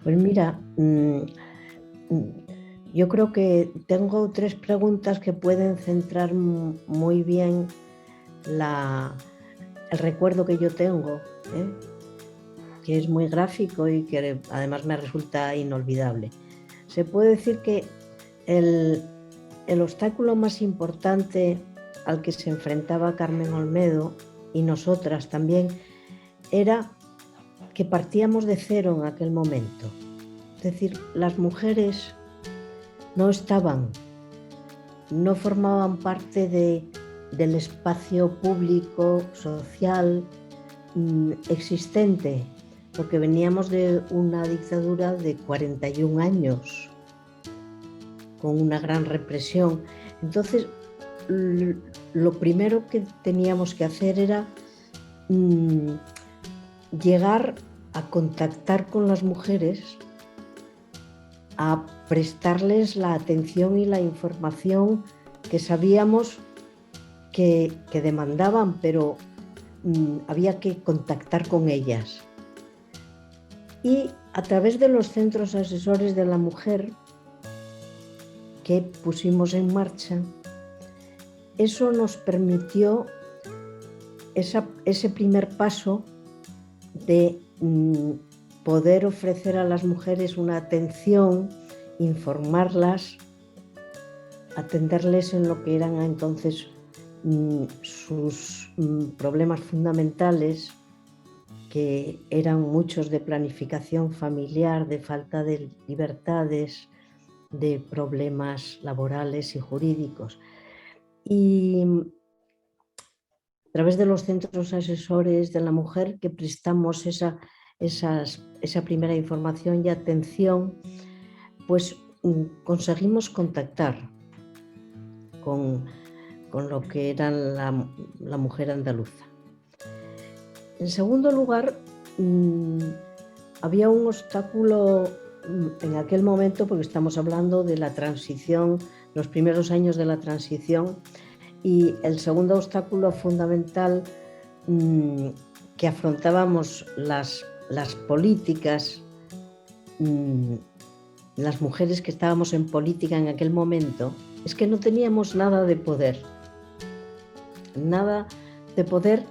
Pues mira, yo creo que tengo tres preguntas que pueden centrar muy bien la- el recuerdo que yo tengo, ¿eh? Que es muy gráfico y que además me resulta inolvidable. Se puede decir que el, el obstáculo más importante al que se enfrentaba Carmen Olmedo y nosotras también era que partíamos de cero en aquel momento. Es decir, las mujeres no estaban, no formaban parte del espacio público, social, existente, porque veníamos de una dictadura de 41 años, con una gran represión. Entonces, lo primero que teníamos que hacer era mm, llegar a contactar con las mujeres, a prestarles la atención y la información que sabíamos que demandaban, pero había que contactar con ellas. Y a través de los centros asesores de la mujer que pusimos en marcha, eso nos permitió ese primer paso de poder ofrecer a las mujeres una atención, informarlas, atenderles en lo que eran entonces sus problemas fundamentales, que eran muchos de planificación familiar, de falta de libertades, de problemas laborales y jurídicos. Y a través de los centros asesores de la mujer que prestamos esa primera información y atención, pues conseguimos contactar con lo que era la mujer andaluza. En segundo lugar, había un obstáculo en aquel momento, porque estamos hablando de la transición, los primeros años de la transición, y el segundo obstáculo fundamental que afrontábamos las políticas, las mujeres que estábamos en política en aquel momento, es que no teníamos nada de poder. Nada de poder,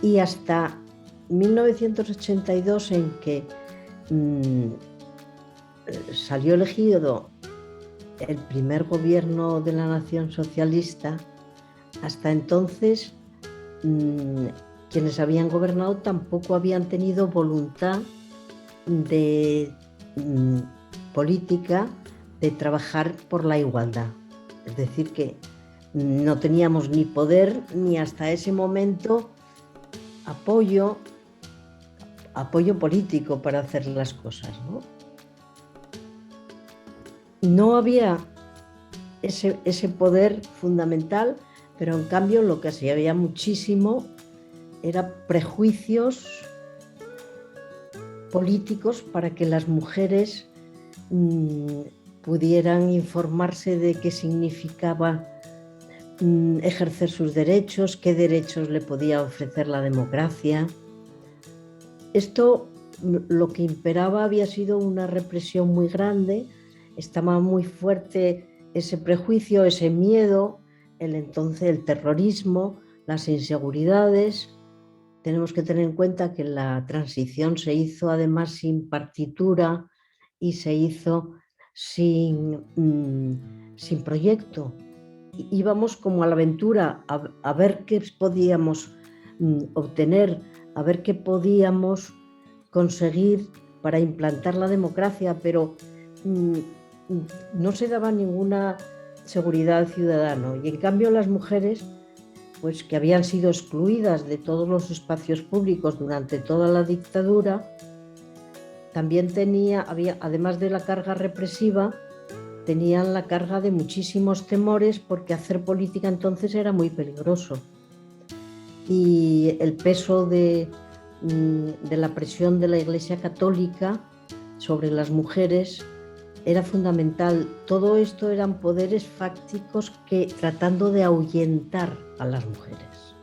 y hasta 1982, en que salió elegido el primer gobierno de la nación socialista, hasta entonces quienes habían gobernado tampoco habían tenido voluntad de política de trabajar por la igualdad. Es decir, que no teníamos ni poder ni hasta ese momento apoyo político para hacer las cosas, ¿no? No había ese poder fundamental, pero en cambio lo que sí había muchísimo era prejuicios políticos para que las mujeres pudieran informarse de qué significaba ejercer sus derechos, qué derechos le podía ofrecer la democracia. Esto, lo que imperaba había sido una represión muy grande, estaba muy fuerte ese prejuicio, ese miedo, el terrorismo, las inseguridades. Tenemos que tener en cuenta que la transición se hizo además sin partitura y se hizo sin proyecto. Íbamos como a la aventura a ver qué podíamos obtener, a ver qué podíamos conseguir para implantar la democracia, pero no se daba ninguna seguridad al ciudadano. Y en cambio las mujeres, pues que habían sido excluidas de todos los espacios públicos durante toda la dictadura, también había, además de la carga represiva, tenían la carga de muchísimos temores, porque hacer política entonces era muy peligroso. Y el peso de la presión de la Iglesia Católica sobre las mujeres era fundamental. Todo esto eran poderes fácticos que tratando de ahuyentar a las mujeres.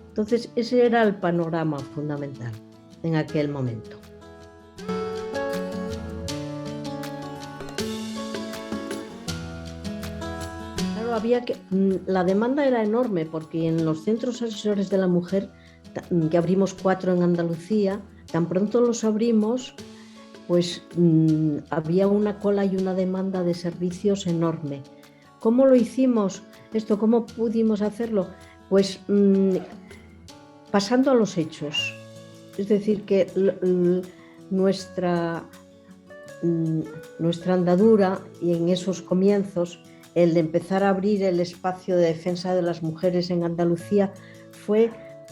Entonces ese era el panorama fundamental en aquel momento. claro, la demanda era enorme porque en los centros asesores de la mujer, que abrimos 4 en Andalucía, tan pronto los abrimos, pues había una cola y una demanda de servicios enorme. ¿Cómo lo hicimos esto? ¿Cómo pudimos hacerlo? Pues pasando a los hechos. Es decir, que nuestra andadura y en esos comienzos, el de empezar a abrir el espacio de defensa de las mujeres en Andalucía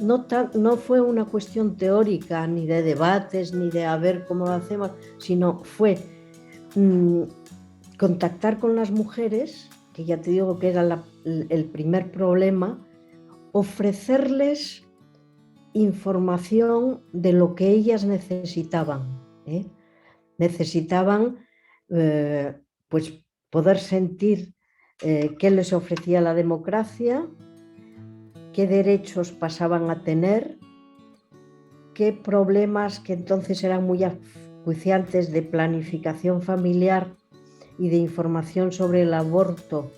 no fue una cuestión teórica, ni de debates, ni de a ver cómo lo hacemos, sino fue contactar con las mujeres, que ya te digo que era el primer problema, ofrecerles información de lo que ellas necesitaban. Necesitaban pues poder sentir qué les ofrecía la democracia, qué derechos pasaban a tener, qué problemas que entonces eran muy acuciantes de planificación familiar y de información sobre el aborto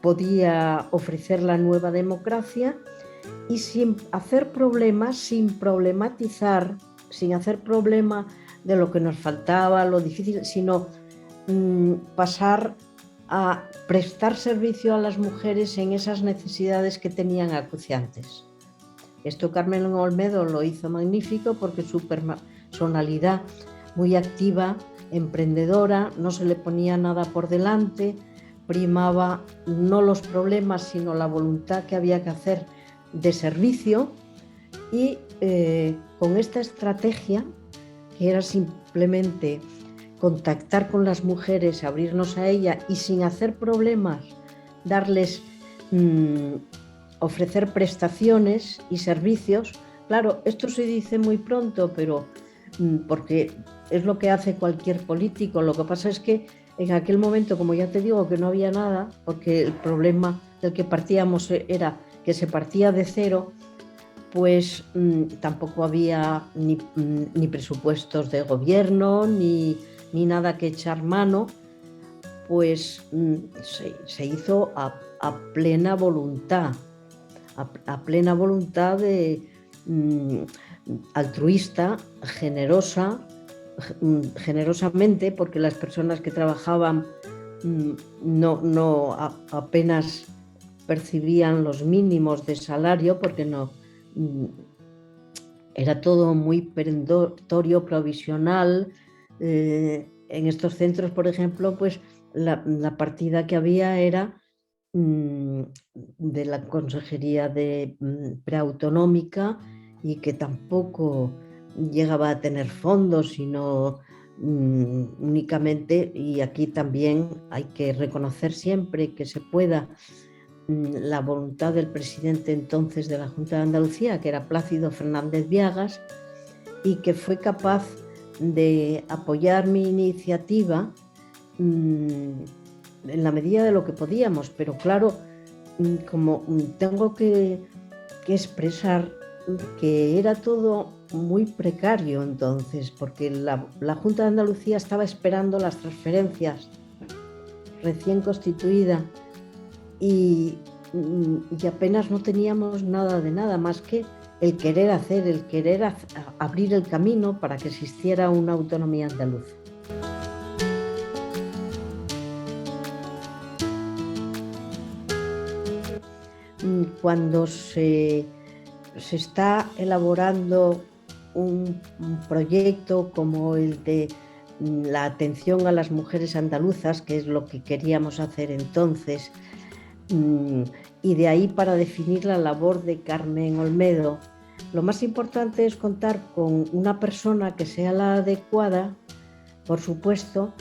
podía ofrecer la nueva democracia, y sin hacer problemas, sin problematizar, sin hacer problema de lo que nos faltaba, lo difícil, sino pasar a prestar servicio a las mujeres en esas necesidades que tenían acuciantes. Esto Carmen Olmedo lo hizo magnífico porque su personalidad muy activa, emprendedora, no se le ponía nada por delante, primaba no los problemas sino la voluntad que había que hacer de servicio, y con esta estrategia, que era simplemente contactar con las mujeres, abrirnos a ellas y sin hacer problemas, darles, ofrecer prestaciones y servicios. Claro, esto se dice muy pronto, pero porque es lo que hace cualquier político. Lo que pasa es que en aquel momento, como ya te digo, que no había nada, porque el problema del que partíamos era que se partía de cero, pues tampoco había ni presupuestos de gobierno, ni nada que echar mano, pues se hizo a plena voluntad, a plena voluntad de altruista, generosamente, porque las personas que trabajaban apenas percibían los mínimos de salario, porque era todo muy perentorio, provisional. En estos centros, por ejemplo, pues la partida que había era de la Consejería de Preautonómica, y que tampoco llegaba a tener fondos, sino únicamente, y aquí también hay que reconocer siempre que se pueda la voluntad del presidente entonces de la Junta de Andalucía, que era Plácido Fernández Viagas, y que fue capaz de apoyar mi iniciativa en la medida de lo que podíamos, pero claro, como tengo que expresar que era todo muy precario entonces, porque la Junta de Andalucía estaba esperando las transferencias recién constituida, y apenas no teníamos nada de nada más que el querer abrir el camino para que existiera una autonomía andaluza. Cuando se está elaborando un proyecto como el de la atención a las mujeres andaluzas, que es lo que queríamos hacer entonces, y de ahí para definir la labor de Carmen Olmedo, lo más importante es contar con una persona que sea la adecuada, por supuesto,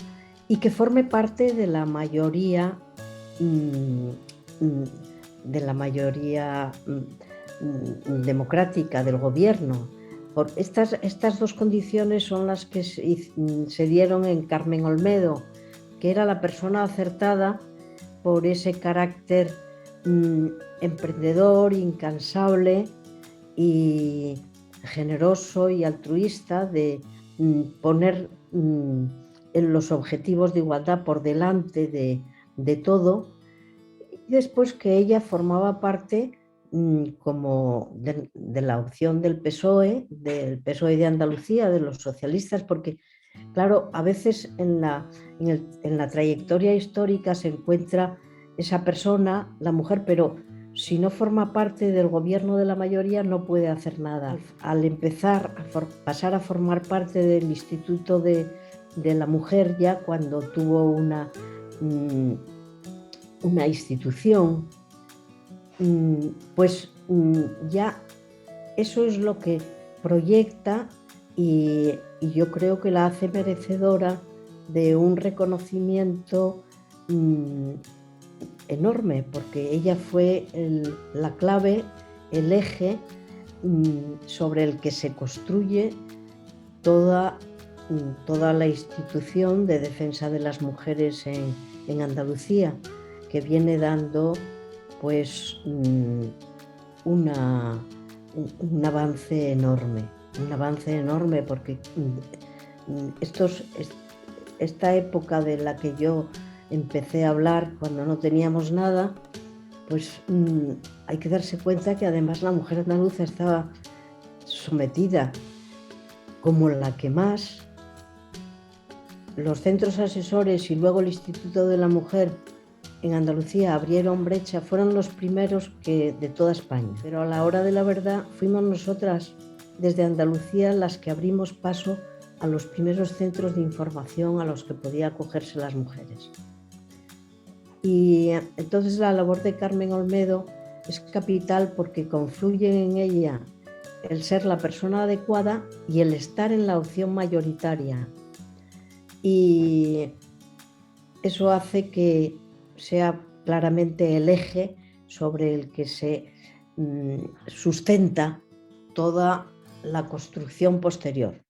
y que forme parte de la mayoría democrática del gobierno. Estas dos condiciones son las que se dieron en Carmen Olmedo, que era la persona acertada por ese carácter emprendedor, incansable y generoso y altruista, de poner en los objetivos de igualdad por delante de todo, Y después que ella formaba parte como de la opción del PSOE de Andalucía, de los socialistas, porque claro, a veces en la trayectoria histórica se encuentra esa persona, la mujer, pero si no forma parte del gobierno de la mayoría no puede hacer nada. Al empezar pasar a formar parte del Instituto de la Mujer, ya cuando tuvo una institución, pues ya eso es lo que proyecta y yo creo que la hace merecedora de un reconocimiento enorme, porque ella fue la clave, el eje sobre el que se construye toda la institución de defensa de las mujeres en Andalucía, que viene dando pues un avance enorme, porque esta época de la que yo empecé a hablar cuando no teníamos nada, pues hay que darse cuenta que además la mujer andaluza estaba sometida como la que más. Los centros asesores y luego el Instituto de la Mujer en Andalucía abrieron brecha, fueron los primeros de toda España, pero a la hora de la verdad fuimos nosotras desde Andalucía las que abrimos paso a los primeros centros de información a los que podía acogerse las mujeres. Y entonces la labor de Carmen Olmedo es capital porque confluyen en ella el ser la persona adecuada y el estar en la opción mayoritaria. Y eso hace que sea claramente el eje sobre el que se sustenta toda la construcción posterior.